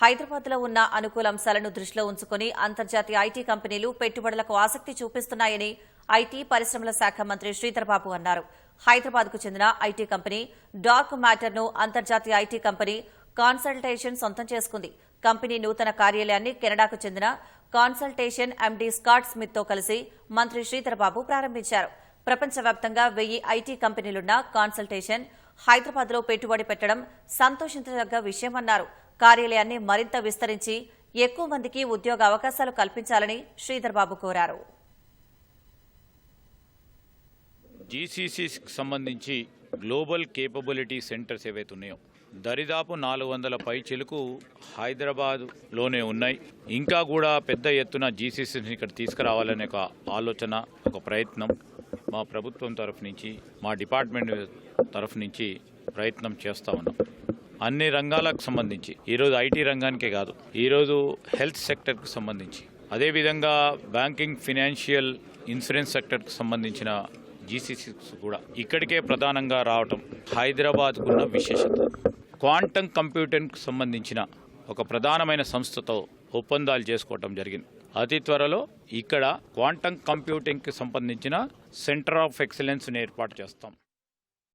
హైదరాబాద్లో ఉన్న అనుకూల అంశాలను దృష్టిలో ఉంచుకుని అంతర్జాతీయ ఐటీ కంపెనీలు పెట్టుబడులకు ఆసక్తి చూపిస్తున్నాయని ఐటీ పరిశ్రమల శాఖ మంత్రి శ్రీధర్బాబు అన్నారు. హైదరాబాద్కు చెందిన ఐటీ కంపెనీ డార్క్ మ్యాటర్ను అంతర్జాతీయ ఐటీ కంపెనీ కాన్సల్టేషన్ సొంతం చేసుకుంది. కంపెనీ నూతన కార్యాలయాన్ని కెనడాకు చెందిన కాన్సల్టేషన్ ఎండీ స్కాట్ స్మిత్తో కలిసి మంత్రి శ్రీధర్బాబు ప్రారంభించారు. ప్రపంచవ్యాప్తంగా 1000 ఐటీ కంపెనీలున్న కాన్సల్టేషన్ హైదరాబాద్లో పెట్టుబడి పెట్టడం సంతోషించదగ్గ విషయమన్నారు. కార్యాలయాన్ని మరింత విస్తరించి ఎక్కువ మందికి ఉద్యోగ అవకాశాలు కల్పించాలని శ్రీధర్బాబు కోరారు. జీసీసీకి సంబంధించి గ్లోబల్ కేపబిలిటీ సెంటర్స్ ఏవైతే ఉన్నాయో దరిదాపు 400 పైచిలకు హైదరాబాద్లోనే ఉన్నాయి. ఇంకా కూడా పెద్ద ఎత్తున జీసీసీని ఇక్కడ తీసుకురావాలనే ఒక ఆలోచన, ఒక ప్రయత్నం మా ప్రభుత్వం తరఫు నుంచి, మా డిపార్ట్మెంట్ తరఫు నుంచి ప్రయత్నం చేస్తూ ఉన్నాం. అన్ని రంగాలకు సంబంధించి ఈరోజు ఐటీ రంగానికే కాదు, ఈరోజు హెల్త్ సెక్టర్కి సంబంధించి, అదేవిధంగా బ్యాంకింగ్, ఫినాన్షియల్, ఇన్సూరెన్స్ సెక్టర్కి సంబంధించిన జీసీసీస్ కూడా ఇక్కడికే ప్రధానంగా రావటం హైదరాబాద్కున్న విశేషత. క్వాంటమ్ కంప్యూటింగ్కి సంబంధించిన ఒక ప్రధానమైన సంస్థతో ఒప్పందాలు చేసుకోవటం జరిగింది. అతి త్వరలో ఇక్కడ క్వాంటమ్ కంప్యూటింగ్కి సంబంధించిన సెంటర్ ఆఫ్ ఎక్సలెన్స్ని ఏర్పాటు చేస్తాం.